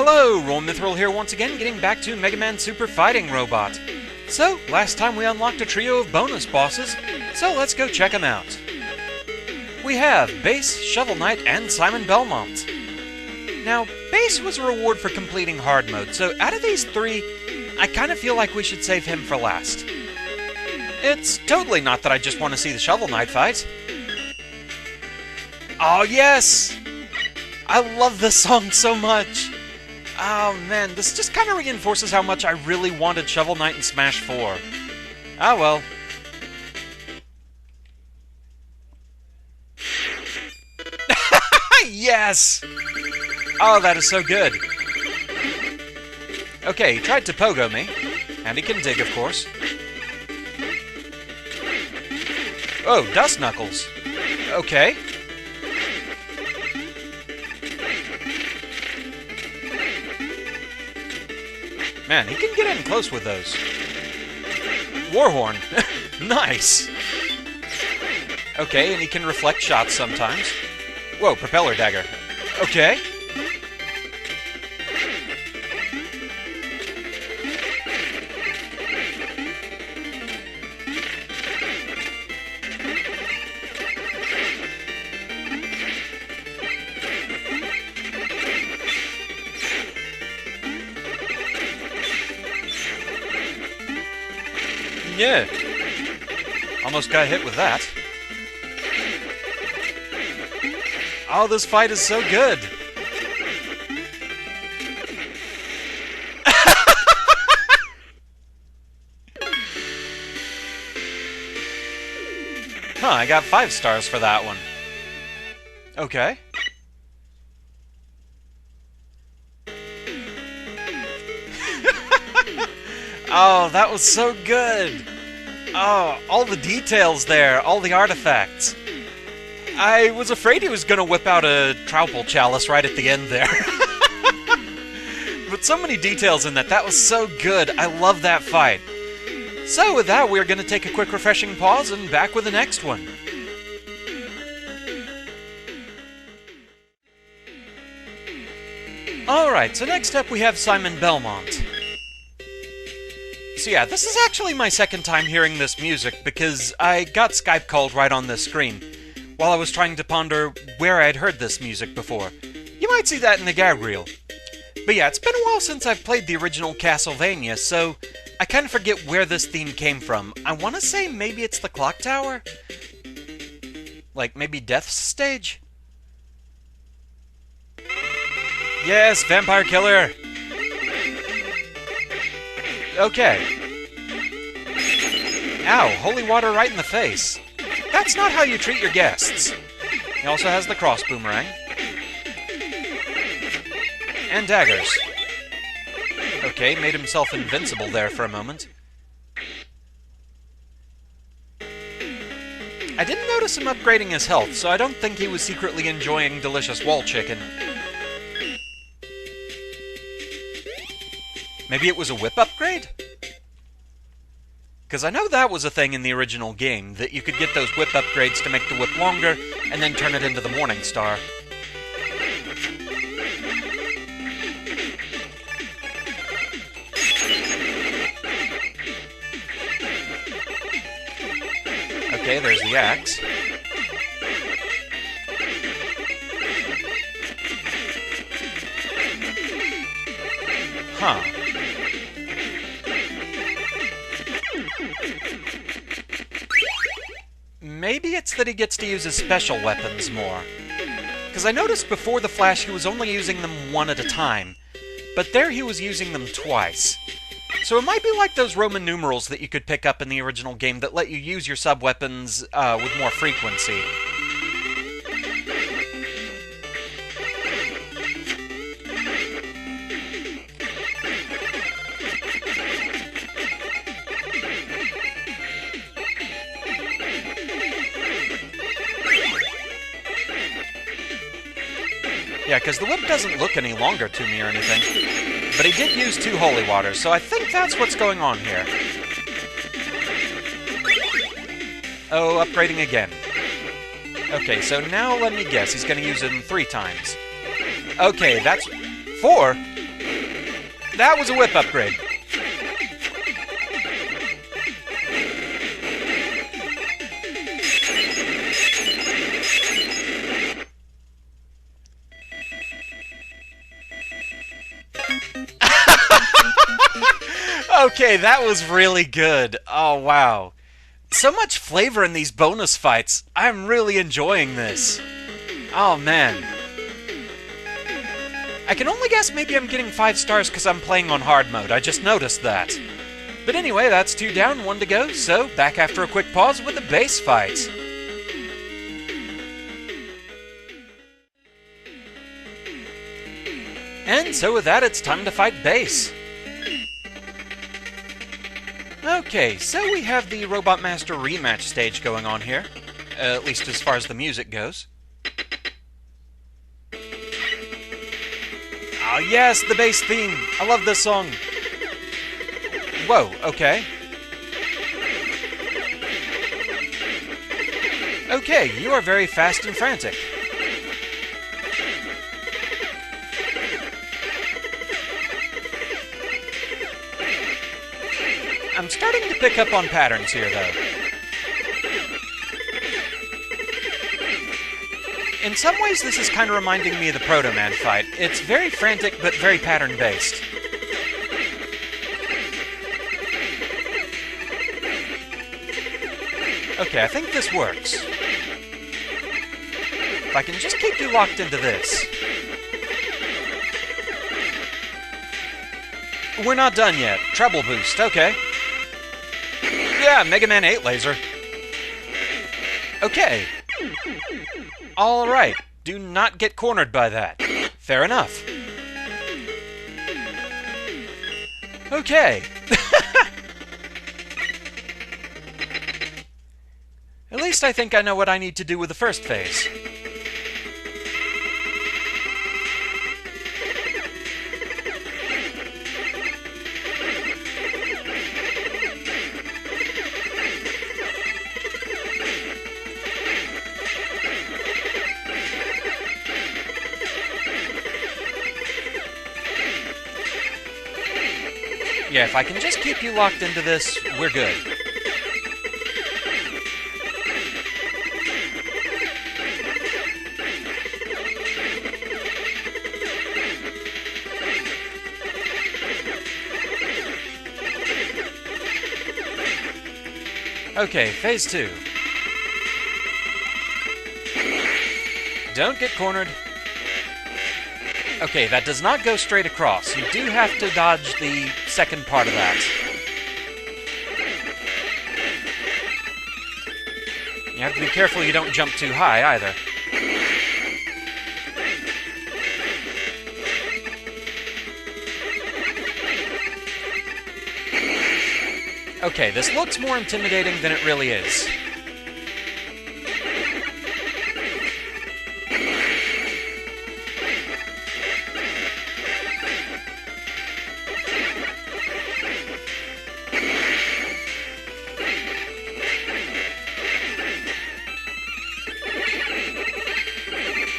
Hello, Roll Mithril here once again, getting back to Mega Man Super Fighting Robot. So, last time we unlocked a trio of bonus bosses, so let's go check them out. We have Bass, Shovel Knight, and Simon Belmont. Now, Bass was a reward for completing hard mode, so out of these three, I kind of feel like we should save him for last. It's totally not that I just want to see the Shovel Knight fight. Oh yes! I love this song so much! Oh man, this just kind of reinforces how much I really wanted Shovel Knight in Smash 4. Ah well. Yes! Oh, that is so good. Okay, he tried to pogo me. And he can dig, of course. Oh, Dust Knuckles. Okay. Man, he can get in close with those. Warhorn. Nice. Okay, and he can reflect shots sometimes. Whoa, Propeller Dagger. Okay. Yeah. Almost got hit with that. Oh, this fight is so good. Huh, I got 5 stars for that one. Okay. Oh, that was so good! Oh, all the details there, all the artifacts. I was afraid he was gonna whip out a Troupple Chalice right at the end there. But so many details in that, that was so good. I love that fight. So with that, we're gonna take a quick refreshing pause and back with the next one. Alright, so next up we have Simon Belmont. So yeah, this is actually my second time hearing this music, because I got Skype called right on this screen, while I was trying to ponder where I'd heard this music before. You might see that in the gag reel. But yeah, it's been a while since I've played the original Castlevania, so I kind of forget where this theme came from. I want to say maybe it's the Clock Tower? Like, maybe Death's stage? Yes, Vampire Killer! Okay. Ow, holy water right in the face. That's not how you treat your guests. He also has the cross boomerang. And daggers. Okay, made himself invincible there for a moment. I didn't notice him upgrading his health, so I don't think he was secretly enjoying delicious wall chicken. Maybe it was a whip upgrade? Because I know that was a thing in the original game, that you could get those whip upgrades to make the whip longer, and then turn it into the Morning Star. Okay, there's the axe. Huh. Maybe it's that he gets to use his special weapons more. Because I noticed before the Flash he was only using them one at a time, but there he was using them twice. So it might be like those Roman numerals that you could pick up in the original game that let you use your sub-weapons with more frequency. Yeah, because the whip doesn't look any longer to me or anything. But he did use 2 holy waters, so I think that's what's going on here. Oh, upgrading again. Okay, so now let me guess. He's going to use it 3 times. Okay, that's 4? That was a whip upgrade. Okay, that was really good. Oh, wow. So much flavor in these bonus fights. I'm really enjoying this. Oh, man. I can only guess maybe I'm getting 5 stars because I'm playing on hard mode. I just noticed that. But anyway, that's 2 down, 1 to go, so back after a quick pause with the base fight. And so with that, it's time to fight base. Okay, so we have the Robot Master Rematch stage going on here, at least as far as the music goes. Oh yes, the bass theme! I love this song! Whoa, okay. Okay, you are very fast and frantic. I'm starting to pick up on patterns here, though. In some ways, this is kind of reminding me of the Proto Man fight. It's very frantic, but very pattern-based. Okay, I think this works. If I can just keep you locked into this. We're not done yet. Treble boost, okay. Yeah, Mega Man 8 laser. Okay. Alright, do not get cornered by that. Fair enough. Okay. At least I think I know what I need to do with the first phase. Yeah, if I can just keep you locked into this, we're good. Okay, phase 2. Don't get cornered. Okay, that does not go straight across. You do have to dodge the second part of that. You have to be careful you don't jump too high, either. Okay, this looks more intimidating than it really is.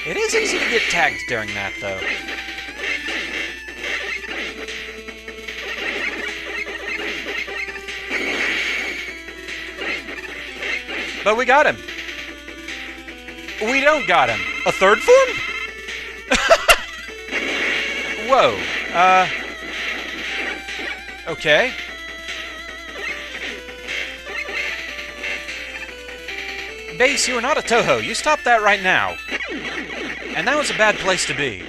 It is easy to get tagged during that, though. But we got him. We don't got him. A third form? Whoa. Okay. Base, you are not a Toho. You stop that right now. And that was a bad place to be.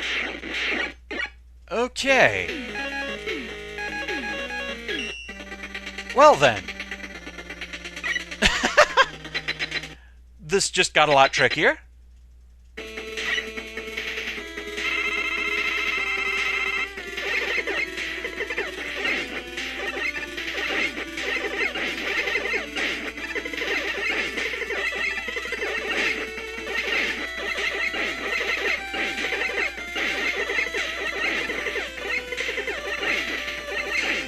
Okay. Well then. This just got a lot trickier.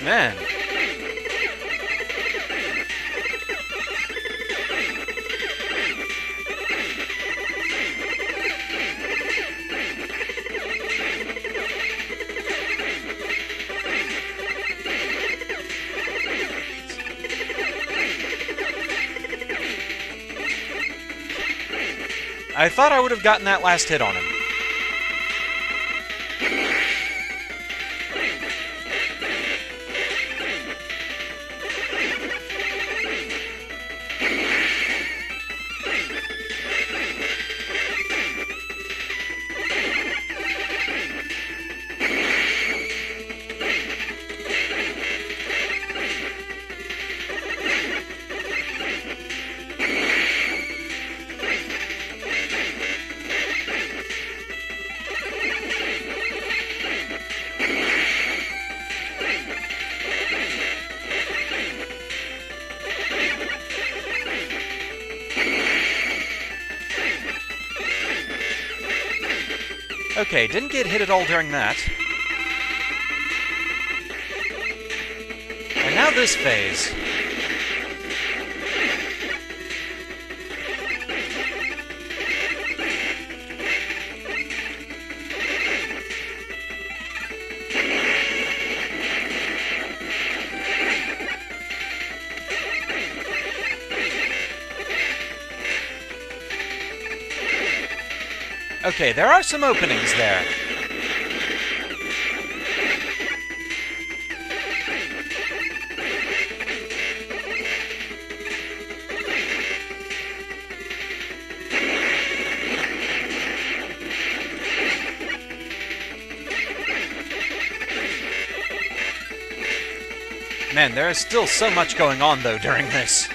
Man. I thought I would have gotten that last hit on him. Okay, didn't get hit at all during that. And now this phase. Okay, there are some openings there. Man, there is still so much going on, though, during this.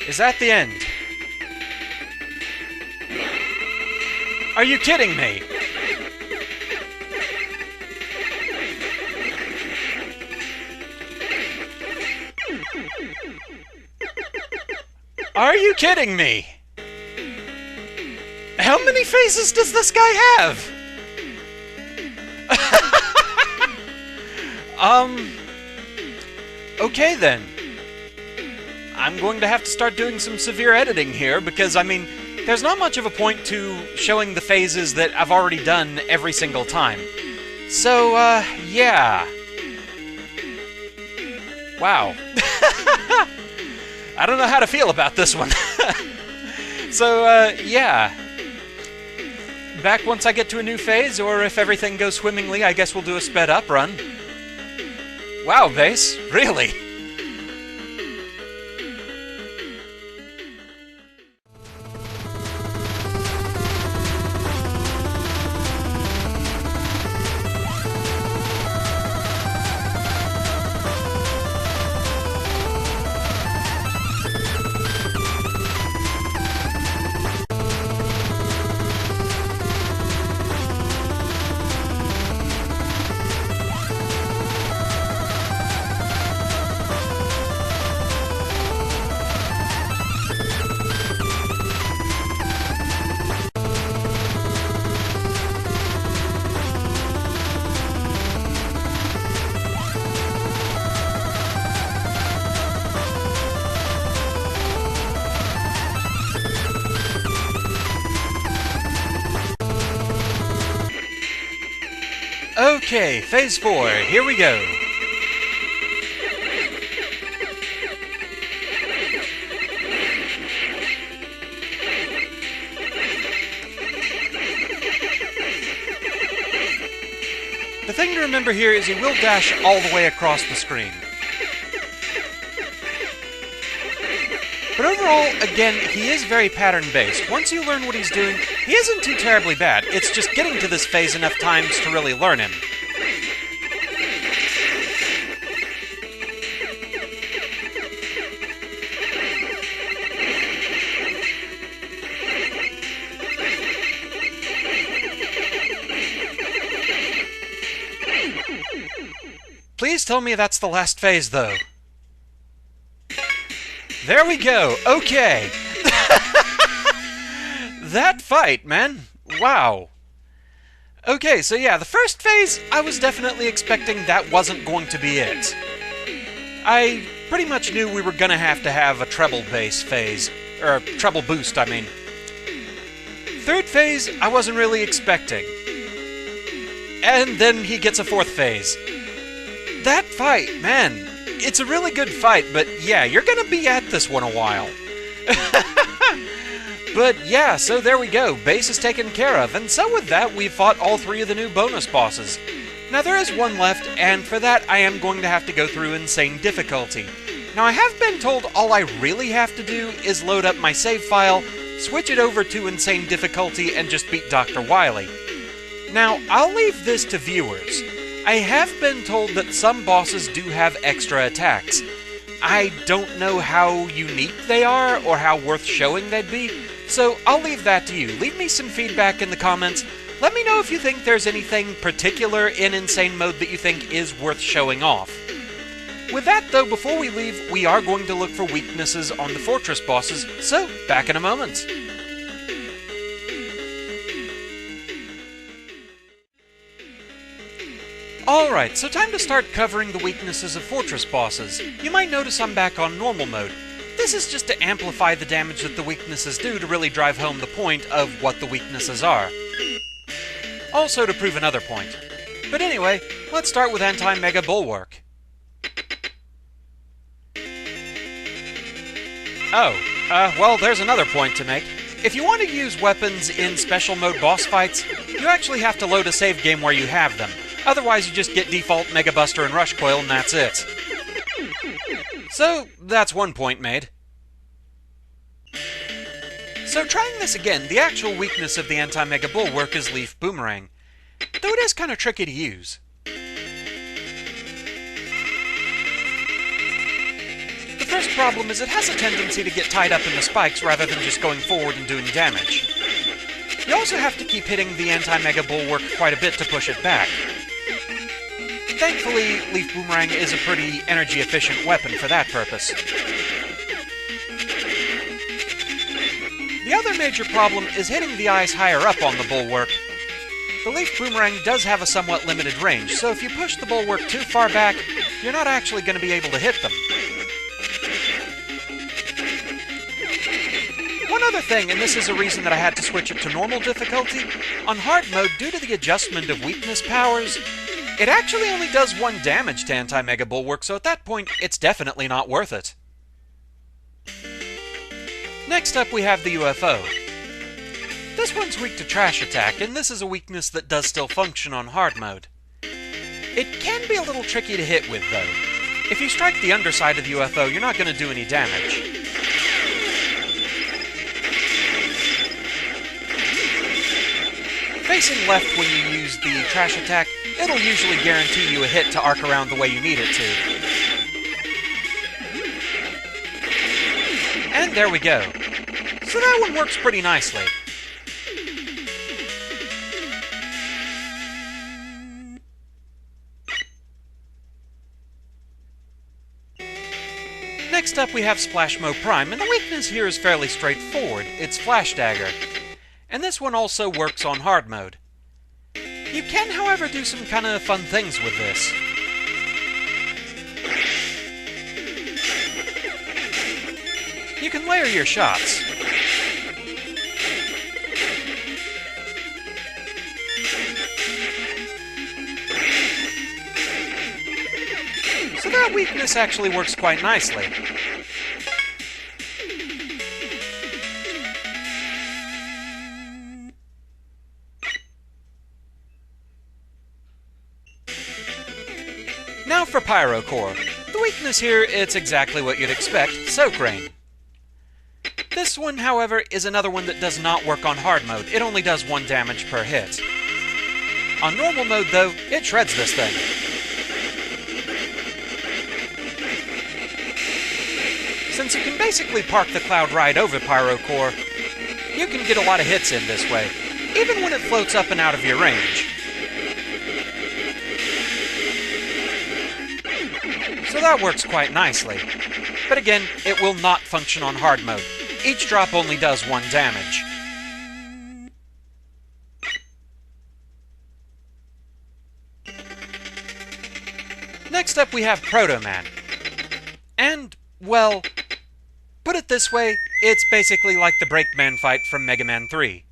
Is that the end? Are you kidding me? Are you kidding me? How many faces does this guy have? Okay then. I'm going to have to start doing some severe editing here, because, I mean, there's not much of a point to showing the phases that I've already done every single time. So, yeah. Wow. I don't know how to feel about this one. So, yeah. Back once I get to a new phase, or if everything goes swimmingly, I guess we'll do a sped up run. Wow, Base, really? Okay, Phase 4, here we go. The thing to remember here is he will dash all the way across the screen. But overall, again, he is very pattern-based. Once you learn what he's doing, he isn't too terribly bad. It's just getting to this phase enough times to really learn him. Please tell me that's the last phase, though. There we go. Okay. That fight, man. Wow. Okay, so yeah, the first phase, I was definitely expecting that wasn't going to be it. I pretty much knew we were gonna have to have a treble bass phase. Or a treble boost, I mean. Third phase, I wasn't really expecting. And then he gets a fourth phase. That fight, man, it's a really good fight, but yeah, you're gonna be at this one a while. But yeah, so there we go, base is taken care of, and so with that, we fought all 3 of the new bonus bosses. Now there is one left, and for that, I am going to have to go through insane difficulty. Now I have been told all I really have to do is load up my save file, switch it over to insane difficulty, and just beat Dr. Wily. Now, I'll leave this to viewers. I have been told that some bosses do have extra attacks. I don't know how unique they are, or how worth showing they'd be, so I'll leave that to you. Leave me some feedback in the comments. Let me know if you think there's anything particular in Insane Mode that you think is worth showing off. With that, though, before we leave, we are going to look for weaknesses on the Fortress bosses, so back in a moment. Alright, so time to start covering the weaknesses of Fortress bosses. You might notice I'm back on normal mode. This is just to amplify the damage that the weaknesses do to really drive home the point of what the weaknesses are. Also to prove another point. But anyway, let's start with Anti-Mega Bulwark. Well, there's another point to make. If you want to use weapons in special mode boss fights, you actually have to load a save game where you have them. Otherwise, you just get default Mega Buster and Rush Coil, and that's it. So, that's one point made. So, trying this again, the actual weakness of the Anti-Mega Bulwark is Leaf Boomerang, though it is kind of tricky to use. The first problem is it has a tendency to get tied up in the spikes rather than just going forward and doing damage. You also have to keep hitting the Anti-Mega Bulwark quite a bit to push it back. Thankfully, Leaf Boomerang is a pretty energy-efficient weapon for that purpose. The other major problem is hitting the eyes higher up on the Bulwark. The Leaf Boomerang does have a somewhat limited range, so if you push the Bulwark too far back, you're not actually going to be able to hit them. One other thing, and this is a reason that I had to switch it to normal difficulty, on hard mode, due to the adjustment of weakness powers, it actually only does 1 damage to Anti-Mega Bulwark, so at that point, it's definitely not worth it. Next up, we have the UFO. This one's weak to Trash Attack, and this is a weakness that does still function on hard mode. It can be a little tricky to hit with, though. If you strike the underside of the UFO, you're not going to do any damage. Facing left when you use the Trash Attack, it'll usually guarantee you a hit to arc around the way you need it to. And there we go. So that one works pretty nicely. Next up we have Splash Mo Prime, and the weakness here is fairly straightforward. It's Flash Dagger. And this one also works on hard mode. You can, however, do some kind of fun things with this. You can layer your shots. So that weakness actually works quite nicely. Now for Pyro Core. The weakness here, it's exactly what you'd expect, Soak Rain. This one, however, is another one that does not work on hard mode. It only does 1 damage per hit. On normal mode, though, it shreds this thing. Since you can basically park the cloud right over Pyro Core, you can get a lot of hits in this way, even when it floats up and out of your range. So that works quite nicely. But again, it will not function on hard mode. Each drop only does 1 damage. Next up we have Proto Man. And, well, put it this way, it's basically like the Breakman fight from Mega Man 3.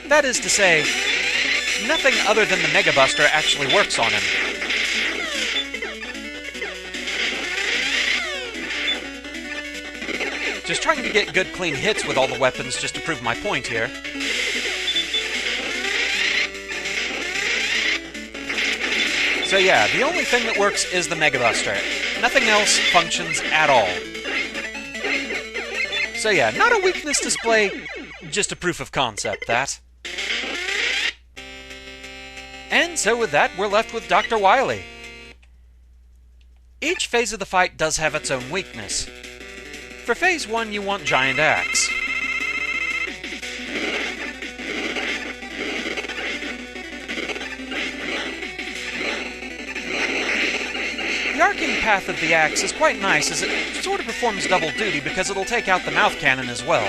That is to say, nothing other than the Mega Buster actually works on him. Just trying to get good clean hits with all the weapons just to prove my point here. So yeah, the only thing that works is the Mega Buster. Nothing else functions at all. So yeah, not a weakness display, just a proof of concept, that. And so with that, we're left with Dr. Wily. Each phase of the fight does have its own weakness. For Phase 1, you want Giant Axe. The arcing path of the axe is quite nice, as it sort of performs double duty because it'll take out the mouth cannon as well.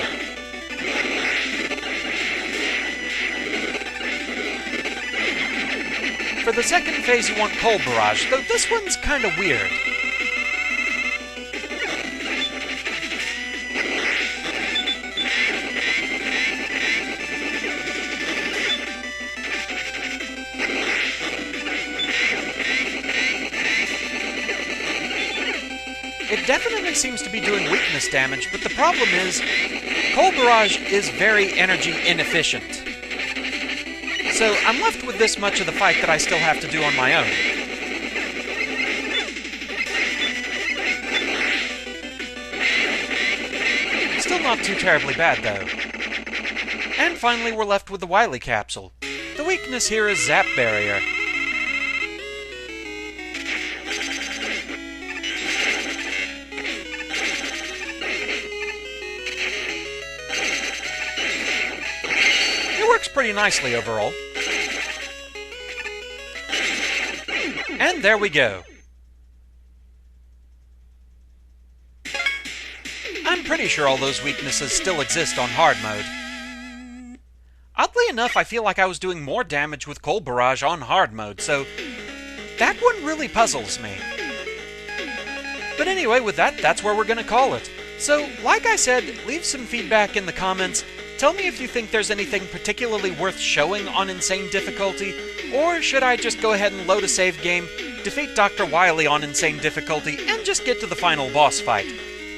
For the second phase, you want Cold Barrage, though this one's kinda weird. It definitely seems to be doing weakness damage, but the problem is, Cold Barrage is very energy inefficient. So I'm left with this much of the fight that I still have to do on my own. Still not too terribly bad, though. And finally, we're left with the Wily Capsule. The weakness here is Zap Barrier. Works pretty nicely overall. And there we go. I'm pretty sure all those weaknesses still exist on hard mode. Oddly enough, I feel like I was doing more damage with Cold Barrage on hard mode, so that one really puzzles me. But anyway, with that, that's where we're gonna call it. So, like I said, leave some feedback in the comments. Tell me if you think there's anything particularly worth showing on Insane Difficulty, or should I just go ahead and load a save game, defeat Dr. Wily on Insane Difficulty, and just get to the final boss fight?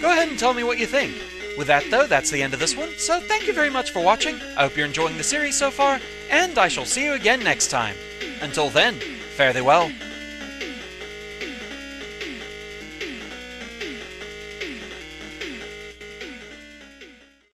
Go ahead and tell me what you think. With that though, that's the end of this one, so thank you very much for watching, I hope you're enjoying the series so far, and I shall see you again next time. Until then, fare thee well.